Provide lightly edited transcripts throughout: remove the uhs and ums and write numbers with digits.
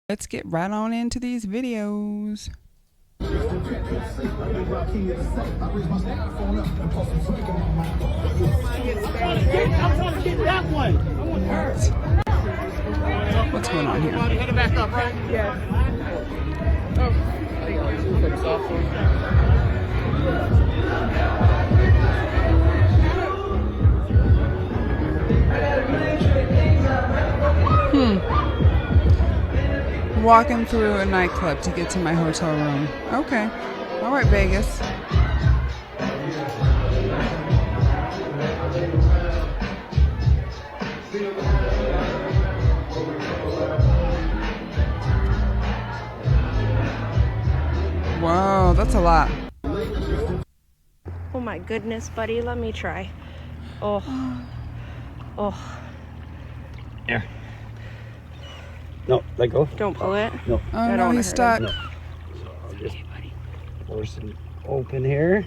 Let's get right on into these videos. I'm trying to get that one. What's going on here? Head back up, right? Yeah. Walking through a nightclub to get to my hotel room. Okay. All right, Vegas. Whoa, that's a lot. Oh my goodness, buddy. Let me try. Oh. Oh. There. No, let go. Don't pull it. No. Oh, no, he's stuck. No. So I'll just force it open here.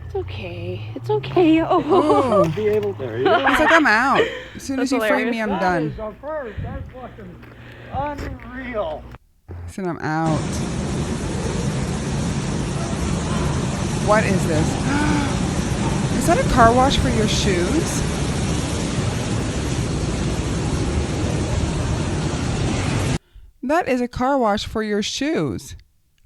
It's okay. It's okay. Oh. Oh. Be able to. He's He's like, I'm out. As soon as you free me, I'm done. That's fucking unreal. He said, I'm out. What is this? Is that a car wash for your shoes? That is a car wash for your shoes.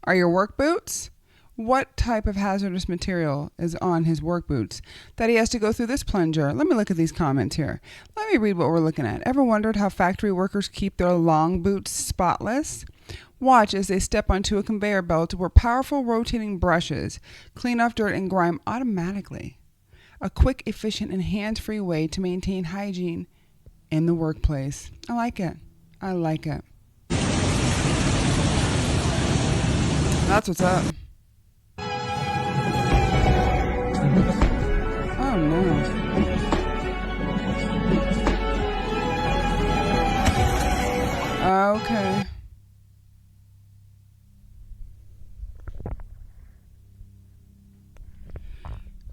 Are your work boots? What type of hazardous material is on his work boots that he has to go through this plunger? Let me look at these comments here. Let me read what we're looking at. Ever wondered how factory workers keep their long boots spotless? Watch as they step onto a conveyor belt where powerful rotating brushes clean off dirt and grime automatically. A quick, efficient, and hands-free way to maintain hygiene in the workplace. I like it. I like it. That's what's up. Oh no. Okay.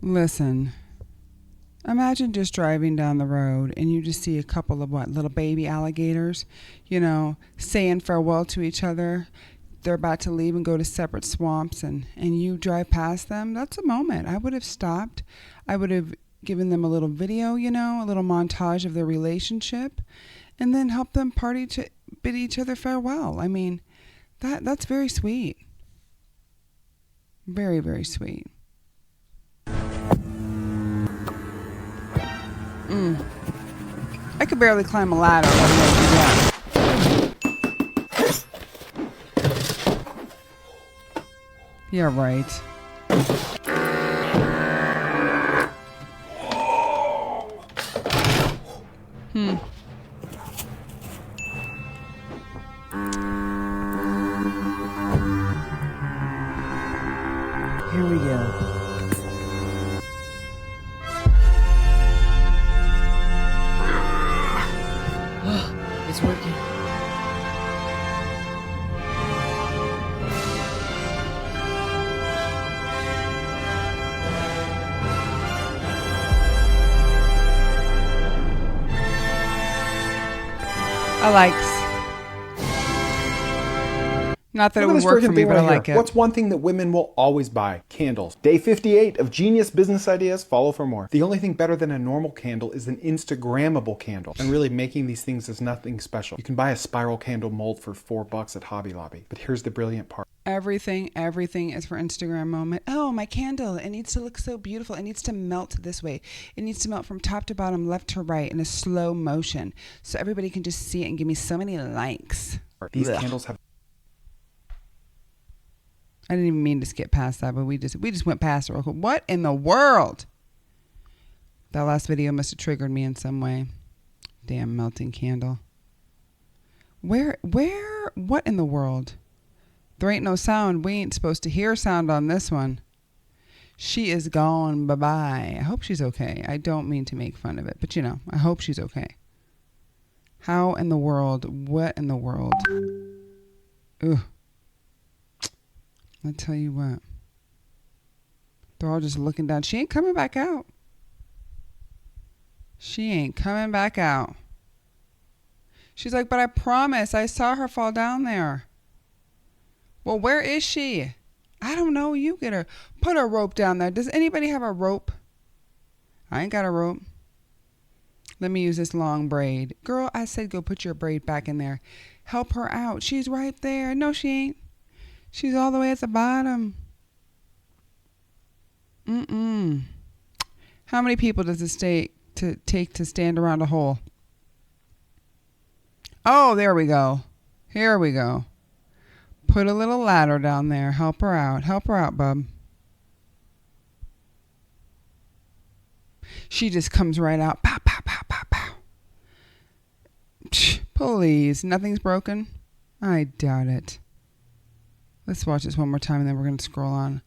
Listen. Imagine just driving down the road and you just see a couple of little baby alligators, saying farewell to each other. They're about to leave and go to separate swamps and you drive past them. That's a moment. I would have stopped. I would have given them a little video, a little montage of their relationship, and then help them bid each other farewell. I mean, that's very sweet. Very, very sweet. I could barely climb a ladder. Let alone do that. Yeah, right. Here we go. It's working. I likes. Not that it would work for me, but I like it. What's one thing that women will always buy? Candles. Day 58 of Genius Business Ideas. Follow for more. The only thing better than a normal candle is an Instagrammable candle. And really, making these things is nothing special. You can buy a spiral candle mold for $4 at Hobby Lobby. But here's the brilliant part. Everything is for Instagram moment. Oh, my candle. It needs to look so beautiful. It needs to melt this way. It needs to melt from top to bottom, left to right in a slow motion. So everybody can just see it and give me so many likes. These candles have... I didn't even mean to skip past that, but we just went past it real quick. What in the world? That last video must have triggered me in some way. Damn melting candle. Where, what in the world? There ain't no sound. We ain't supposed to hear sound on this one. She is gone. Bye-bye. I hope she's okay. I don't mean to make fun of it, but I hope she's okay. How in the world? What in the world? Ugh. I tell you what. They're all just looking down. She ain't coming back out. She ain't coming back out. She's like, but I promise I saw her fall down there. Well, where is she? I don't know. You get her. Put a rope down there. Does anybody have a rope? I ain't got a rope. Let me use this long braid. Girl, I said go put your braid back in there. Help her out. She's right there. No, she ain't. She's all the way at the bottom. How many people does it take to stand around a hole? Oh, there we go. Here we go. Put a little ladder down there. Help her out. Help her out, bub. She just comes right out. Pow, pow, pow, pow, pow. Please. Nothing's broken? I doubt it. Let's watch this one more time and then we're going to scroll on.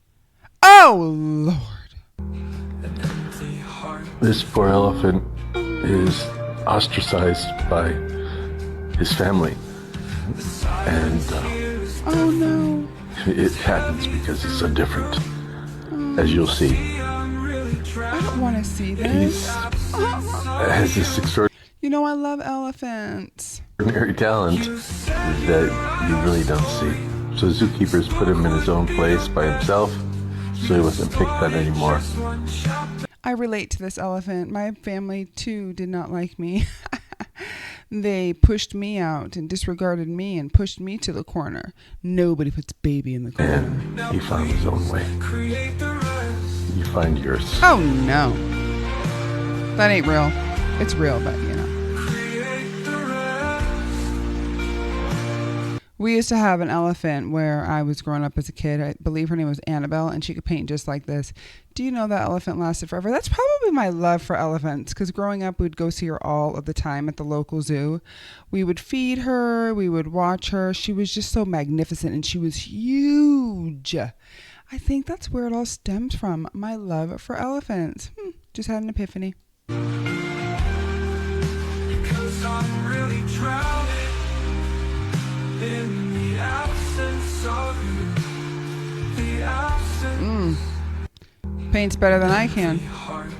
Oh, Lord. This poor elephant is ostracized by his family. And oh, no. It happens because he's so different, as you'll see. I don't want to see this. Has this extraordinary You know, I love elephants. talent that you really don't see. So zookeepers put him in his own place by himself, so he wasn't picked on anymore. I relate to this elephant. My family, too, did not like me. They pushed me out and disregarded me and pushed me to the corner. Nobody puts baby in the corner. And he found his own way. You find yours. Oh, no. That ain't real. It's real, but, you know. We used to have an elephant where I was growing up as a kid. I believe her name was Annabelle, and she could paint just like this. Do you know that elephant lasted forever? That's probably my love for elephants, because growing up, we'd go see her all of the time at the local zoo. We would feed her. We would watch her. She was just so magnificent, and she was huge. I think that's where it all stems from, my love for elephants. Just had an epiphany. Because I'm really drowning in the absence of you. The absence. Paints better than I can.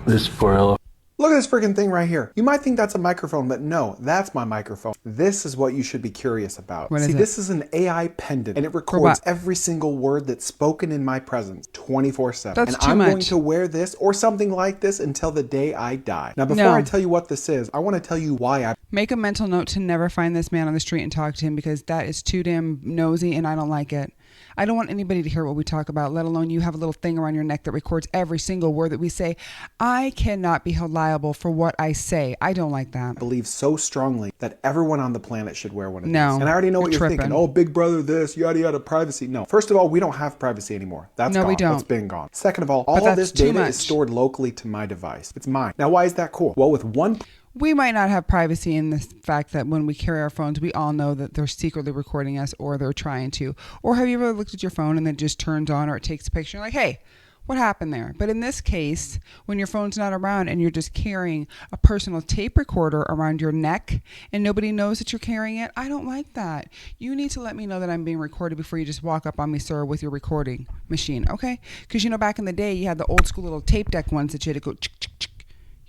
This poor elephant. Look at this freaking thing right here. You might think that's a microphone, but no, that's my microphone. This is what you should be curious about. What is See, it? this is an AI pendant, and it records every single word that's spoken in my presence 24/7. That's and too I'm much. going to wear this or something like this until the day I die. Now, before I tell you what this is, I want to tell you why I... Make a mental note to never find this man on the street and talk to him, because that is too damn nosy and I don't like it. I don't want anybody to hear what we talk about, let alone you have a little thing around your neck that records every single word that we say. I cannot be held liable for what I say. I don't like that. believe so strongly that everyone on the planet should wear one of No, these. And I already know what you're tripping. thinking. Oh, Big Brother this, yada yada, privacy. No. First of all, we don't have privacy anymore. That's No, gone. we don't. That's been gone. Second of all But of that's this too data much. is stored locally to my device. It's mine. Now, why is that cool? Well, with one... We might not have privacy in the fact that when we carry our phones, we all know that they're secretly recording us or they're trying to. Or have you ever looked at your phone and then it just turns on or it takes a picture? You're like, hey, what happened there? But in this case, when your phone's not around and you're just carrying a personal tape recorder around your neck and nobody knows that you're carrying it, I don't like that. You need to let me know that I'm being recorded before you just walk up on me, sir, with your recording machine, okay? Because, you know, back in the day, you had the old school little tape deck ones that you had to go chick, chick, chick.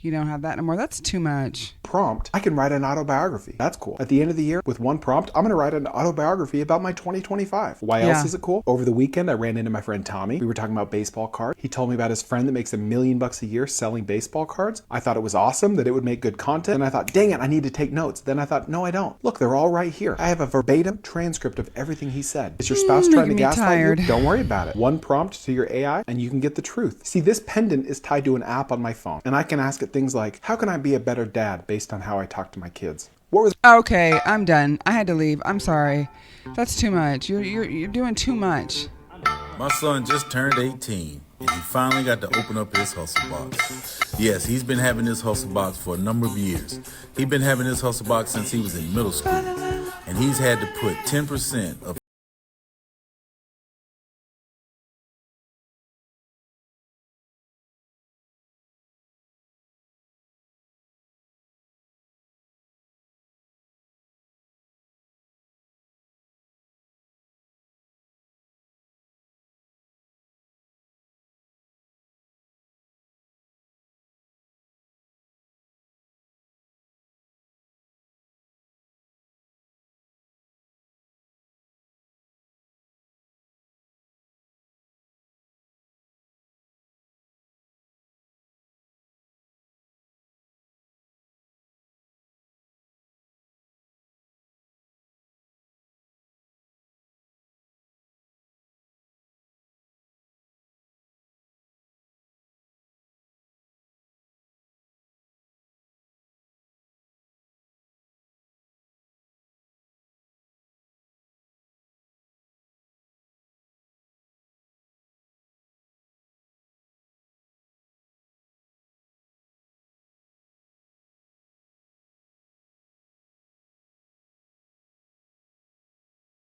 You don't have that anymore. That's too much. Prompt, I can write an autobiography. That's cool. At the end of the year, with one prompt, I'm going to write an autobiography about my 2025. Why else is it cool? Over the weekend, I ran into my friend Tommy. We were talking about baseball cards. He told me about his friend that makes $1 million a year selling baseball cards. I thought it was awesome, that it would make good content. And I thought, dang it, I need to take notes. Then I thought, no, I don't. Look, they're all right here. I have a verbatim transcript of everything he said. Is your spouse trying to gaslight you? Don't worry about it. One prompt to your AI, and you can get the truth. See, this pendant is tied to an app on my phone, and I can ask it things like, how can I be a better dad based on how I talk to my kids? What was... Okay, I'm done. I had to leave. I'm sorry. That's too much. You're doing too much. My son just turned 18, and he finally got to open up his hustle box. Yes, he's been having this hustle box for a number of years. He's been having this hustle box since he was in middle school, and he's had to put 10% of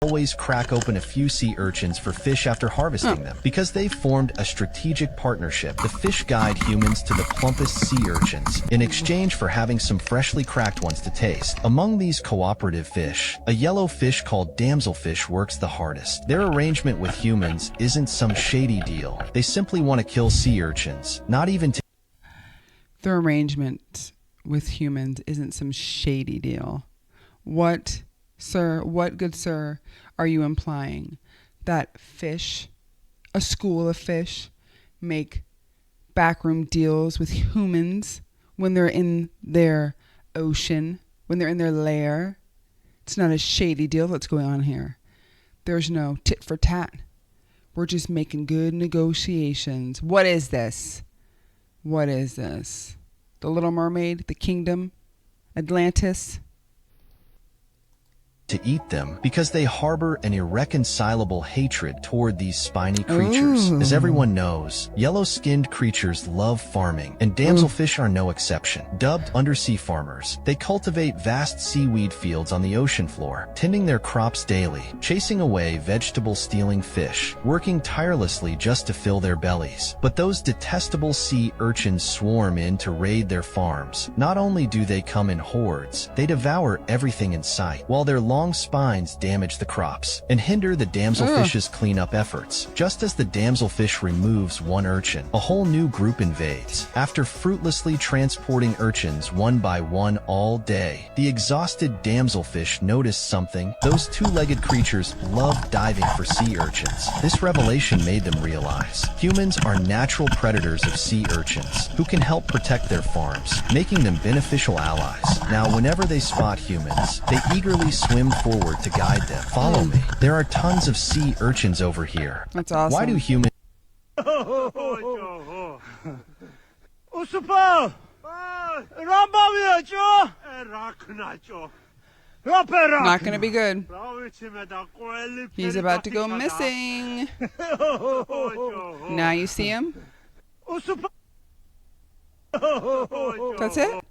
always crack open a few sea urchins for fish after harvesting them. Because they've formed a strategic partnership, the fish guide humans to the plumpest sea urchins in exchange for having some freshly cracked ones to taste. Among these cooperative fish, a yellow fish called damselfish works the hardest. Their arrangement with humans isn't some shady deal. They simply want to kill sea urchins, not even to... Their arrangement with humans isn't some shady deal. What, sir, what good sir, are you implying? That fish, a school of fish, make backroom deals with humans when they're in their ocean, when they're in their lair? It's not a shady deal that's going on here. There's no tit for tat. We're just making good negotiations. What is this? What is this? The Little Mermaid? The Kingdom? Atlantis? to eat them because they harbor an irreconcilable hatred toward these spiny creatures. As everyone knows, yellow-skinned creatures love farming, and damselfish are no exception. Dubbed undersea farmers, they cultivate vast seaweed fields on the ocean floor, tending their crops daily, chasing away vegetable-stealing fish, working tirelessly just to fill their bellies. But those detestable sea urchins swarm in to raid their farms. Not only do they come in hordes, they devour everything in sight, while their long spines damage the crops and hinder the damselfish's cleanup efforts. Just as the damselfish removes one urchin, a whole new group invades. After fruitlessly transporting urchins one by one all day, the exhausted damselfish noticed something. Those two-legged creatures love diving for sea urchins. This revelation made them realize humans are natural predators of sea urchins who can help protect their farms, making them beneficial allies. Now, whenever they spot humans, they eagerly swim forward to guide them. Follow me. There are tons of sea urchins over here. That's awesome. Why do humans... Not gonna be good. He's about to go missing. Now you see him? That's it?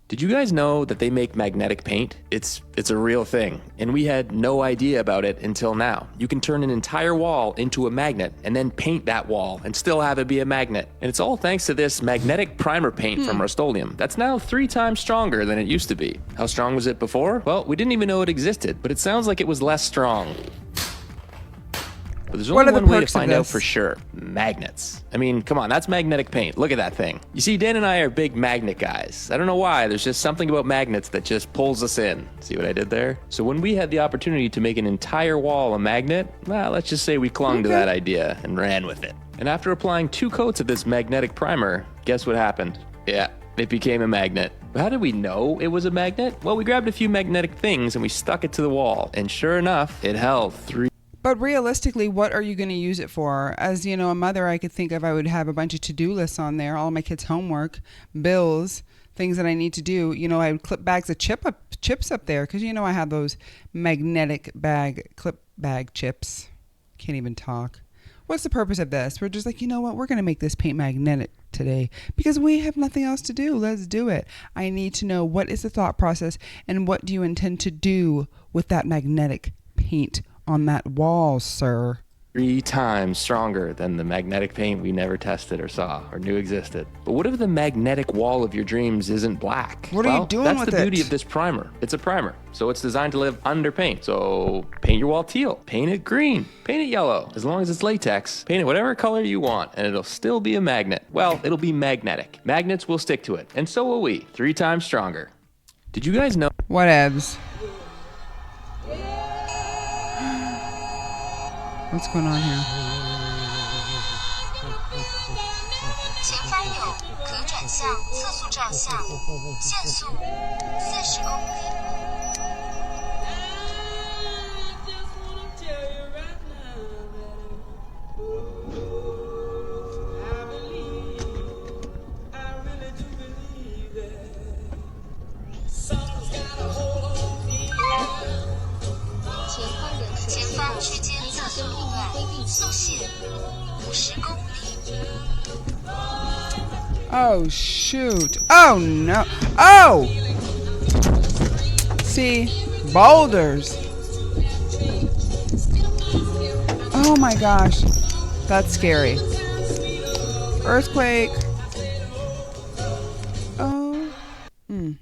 Did you guys know that they make magnetic paint? It's a real thing, and we had no idea about it until now. You can turn an entire wall into a magnet and then paint that wall and still have it be a magnet. And it's all thanks to this magnetic primer paint from Rust-Oleum that's now 3 times stronger than it used to be. How strong was it before? Well, we didn't even know it existed, but it sounds like it was less strong. But there's only one way to find out for sure. Magnets. I mean, come on, that's magnetic paint. Look at that thing. You see, Dan and I are big magnet guys. I don't know why, there's just something about magnets that just pulls us in. See what I did there? So when we had the opportunity to make an entire wall a magnet, well, let's just say we clung to that idea and ran with it. And after applying 2 coats of this magnetic primer, guess what happened? Yeah, it became a magnet. But how did we know it was a magnet? Well, we grabbed a few magnetic things and we stuck it to the wall. And sure enough, it held 3. But realistically, what are you going to use it for? As you know, a mother, I could think of, I would have a bunch of to-do lists on there, all my kids' homework, bills, things that I need to do. You know, I would clip bags of chips up there because, you know, I have those magnetic clip bag chips. Can't even talk. What's the purpose of this? We're just like, you know what? We're going to make this paint magnetic today because we have nothing else to do. Let's do it. I need to know what is the thought process and what do you intend to do with that magnetic paint on that wall, sir. 3 times stronger than the magnetic paint we never tested or saw or knew existed. But what if the magnetic wall of your dreams isn't black? What are you doing with it? That's the beauty of this primer. It's a primer, so it's designed to live under paint. So paint your wall teal, paint it green, paint it yellow. As long as it's latex, paint it whatever color you want, and it'll still be a magnet. Well, it'll be magnetic. Magnets will stick to it, and so will we. 3 times stronger. Did you guys know? Whatevs. What's going on here? 前方有可转向测速照相，限速40公里。 前方区间测速路段，速限50公里。 Oh, shoot. Oh, no. Oh! See? Boulders. Oh my gosh. That's scary. Earthquake. Oh.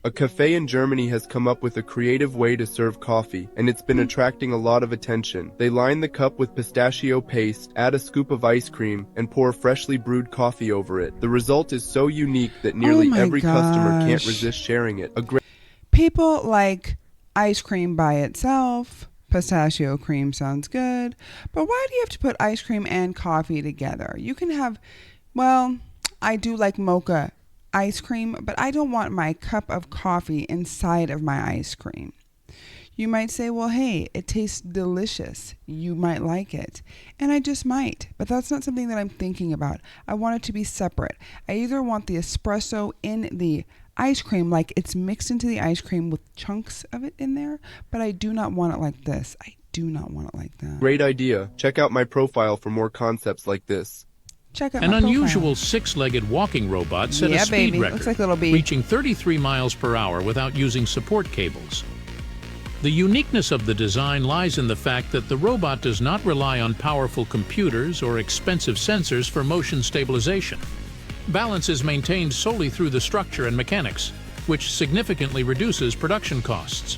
A cafe in Germany has come up with a creative way to serve coffee, and it's been attracting a lot of attention. They line the cup with pistachio paste, add a scoop of ice cream, and pour freshly brewed coffee over it. The result is so unique that nearly every customer can't resist sharing it. People like ice cream by itself. Pistachio cream sounds good. But why do you have to put ice cream and coffee together? You can have, well, I do like mocha ice cream, but I don't want my cup of coffee inside of my ice cream. You might say, well, hey, it tastes delicious. You might like it. And I just might, but that's not something that I'm thinking about. I want it to be separate. I either want the espresso in the ice cream, like it's mixed into the ice cream with chunks of it in there, but I do not want it like this. I do not want it like that. Great idea. Check out my profile for more concepts like this. Check out An my unusual profile. six-legged walking robot set a speed baby. record, Looks like a little bee. reaching 33 miles per hour without using support cables. The uniqueness of the design lies in the fact that the robot does not rely on powerful computers or expensive sensors for motion stabilization. Balance is maintained solely through the structure and mechanics, which significantly reduces production costs.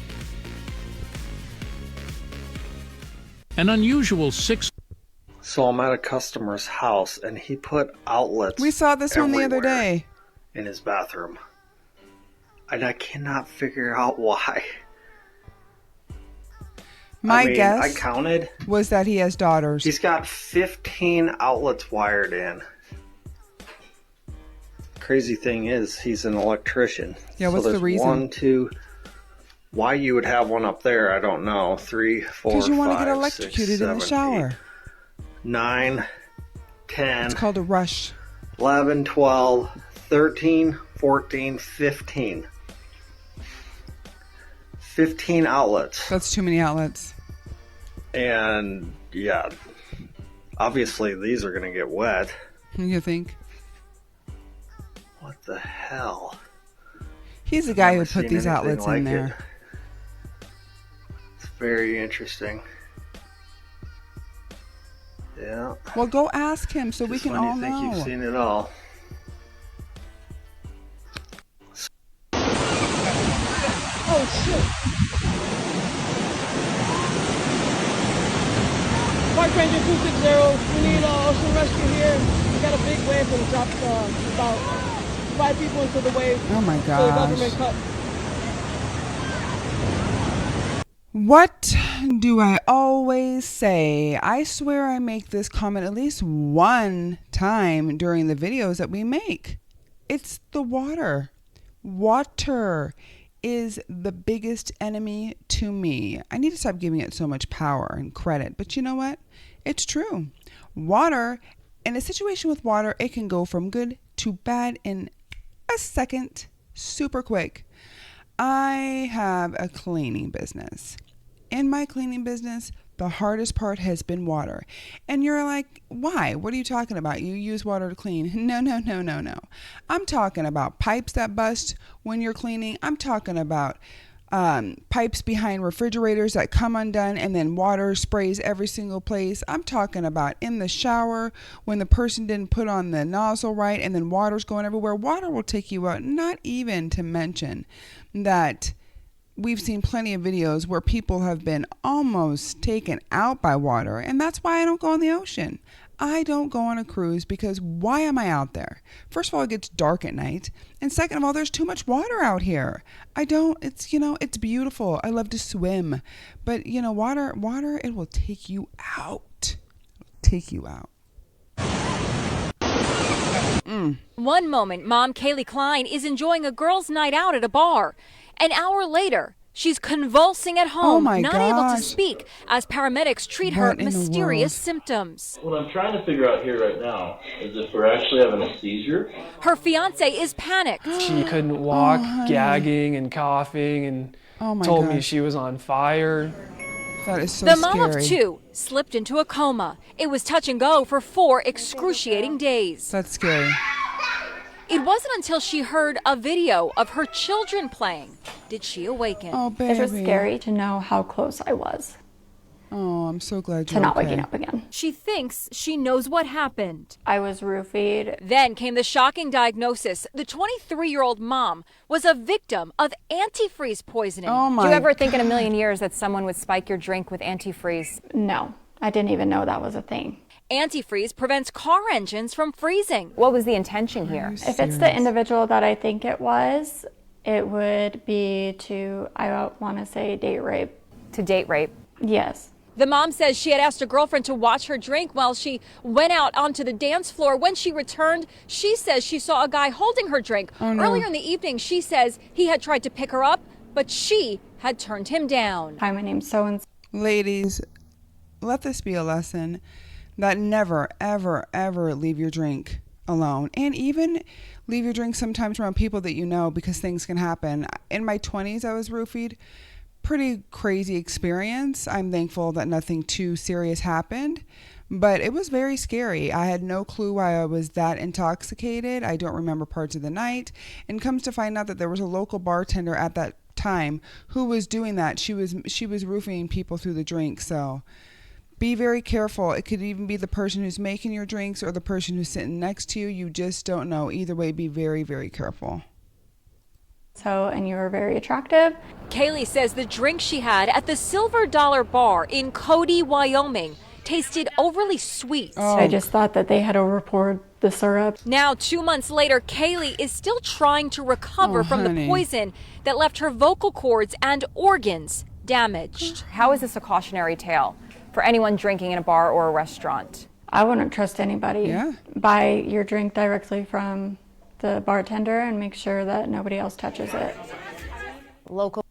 An unusual So I'm at a customer's house and he put outlets. We saw this one the other day. In his bathroom. And I cannot figure out why. My guess I counted. Was that he has daughters. He's got 15 outlets wired in. Crazy thing is, he's an electrician. Yeah, what's the reason? 1, 2. Why you would have one up there, I don't know. 3, 4, 5, Because you want to get 6, electrocuted 7, in the shower. 8, 9, 10. It's called a rush. 11, 12, 13, 14, 15. 15 outlets. That's too many outlets. And yeah, obviously these are going to get wet. You think? What the hell? He's the guy who put these outlets in there. It's very interesting. Yeah. Well, go ask him so we can all know. When you think you've seen it all. Oh shit! Park Ranger 260, we need ocean rescue here. We got a big wave that dropped about 5 people into the wave. Oh my So the government gosh. cut. What do I always say? I swear I make this comment at least one time during the videos that we make. It's the water. Water is the biggest enemy to me. I need to stop giving it so much power and credit, but you know what? It's true. Water, in a situation with water, it can go from good to bad in a second, super quick. I have a cleaning business. In my cleaning business, the hardest part has been water. And you're like, why? What are you talking about? You use water to clean. No. I'm talking about pipes that bust when you're cleaning. I'm talking about pipes behind refrigerators that come undone and then water sprays every single place. I'm talking about in the shower when the person didn't put on the nozzle right and then water's going everywhere. Water will take you out. Not even to mention that we've seen plenty of videos where people have been almost taken out by water, and that's why I don't go in the ocean. I don't go on a cruise because why am I out there? First of all, it gets dark at night, and second of all, there's too much water out here. It's beautiful. I love to swim, but water, it will take you out. Take you out. One moment, Mom Kaylee Klein is enjoying a girls' night out at a bar. An hour later, she's convulsing at home, my not able to gosh. speak as paramedics treat her What in the mysterious world? symptoms. What I'm trying to figure out here right now is if we're actually having a seizure. Her fiance is panicked. She couldn't walk, honey. gagging and coughing, and Oh my told me gosh. she was on fire. That is so The scary. mom of 2 slipped into a coma. It was touch and go for 4 excruciating days. That's scary. It wasn't until she heard a video of her children playing did she awaken. Oh, baby. It was scary to know how close I was. Oh, I'm so glad to you're not okay. waking up again. She thinks she knows what happened. I was roofied. Then came the shocking diagnosis. The 23-year-old mom was a victim of antifreeze poisoning. Oh my Do you ever think in a million years that someone would spike your drink with antifreeze? No, I didn't even know that was a thing. Antifreeze prevents car engines from freezing. What was the intention here? If it's the individual that I think it was, it would be to, I want to say, date rape. To date rape? Yes. The mom says she had asked a girlfriend to watch her drink while she went out onto the dance floor. When she returned, she says she saw a guy holding her drink. Oh, no. Earlier in the evening, she says he had tried to pick her up, but she had turned him down. Hi, my name's so-and-so. Ladies, let this be a lesson that never, ever, ever leave your drink alone. And even leave your drink sometimes around people that you know, because things can happen. In my 20s, I was roofied. Pretty crazy experience. I'm thankful that nothing too serious happened, but it was very scary. I had no clue why I was that intoxicated. I don't remember parts of the night, and comes to find out that there was a local bartender at that time who was doing that. She was roofing people through the drink. So be very careful. It could even be the person who's making your drinks or the person who's sitting next to you. You just don't know. Either way, be very, very careful. And you were very attractive. Kaylee says the drink she had at the Silver Dollar Bar in Cody, Wyoming, tasted overly sweet. Oh. I just thought that they had overpoured the syrup. Now, 2 months later, Kaylee is still trying to recover from honey. the poison that left her vocal cords and organs damaged. How is this a cautionary tale for anyone drinking in a bar or a restaurant? I wouldn't trust anybody. Yeah. Buy your drink directly from the bartender and make sure that nobody else touches it. Local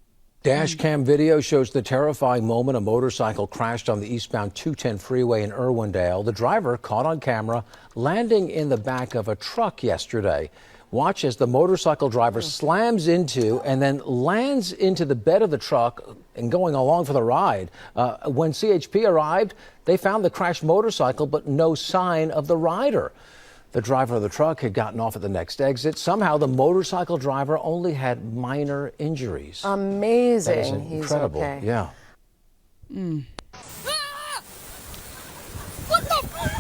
Dash cam video shows the terrifying moment a motorcycle crashed on the eastbound 210 freeway in Irwindale. The driver caught on camera landing in the back of a truck yesterday. Watch as the motorcycle driver slams into and then lands into the bed of the truck and going along for the ride. When CHP arrived, they found the crashed motorcycle, but no sign of the rider. The driver of the truck had gotten off at the next exit. Somehow, the motorcycle driver only had minor injuries. Amazing. That is He's incredible. okay. Yeah.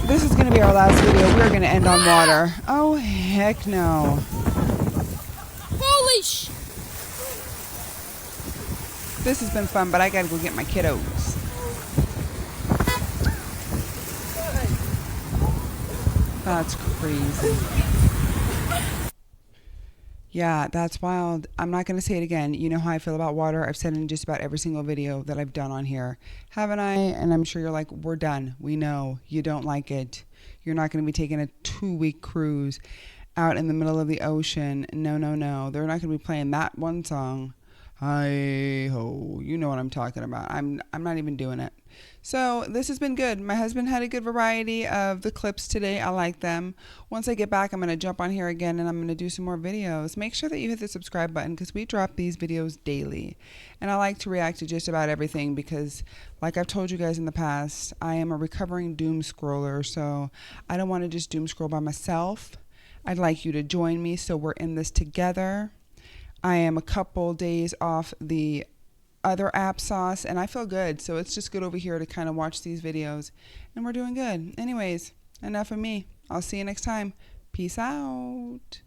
This is going to be our last video. We're going to end on water. Oh, heck no. Holy sh! This has been fun, but I got to go get my kiddos. That's crazy. Yeah, that's wild. I'm not going to say it again. You know how I feel about water. I've said it in just about every single video that I've done on here. Haven't I? And I'm sure you're like, we're done. We know you don't like it. You're not going to be taking a 2-week cruise out in the middle of the ocean. No, no, no. They're not going to be playing that one song. Hi ho. You know what I'm talking about. I'm not even doing it. So this has been good. My husband had a good variety of the clips today. I like them. Once I get back, I'm going to jump on here again and I'm going to do some more videos. Make sure that you hit the subscribe button because we drop these videos daily. And I like to react to just about everything because, like I've told you guys in the past, I am a recovering doom scroller. So I don't want to just doom scroll by myself. I'd like you to join me so we're in this together. I am a couple days off the other app sauce and I feel good, so it's just good over here to kind of watch these videos and we're doing good. Anyways, enough of me. I'll see you next time. Peace out.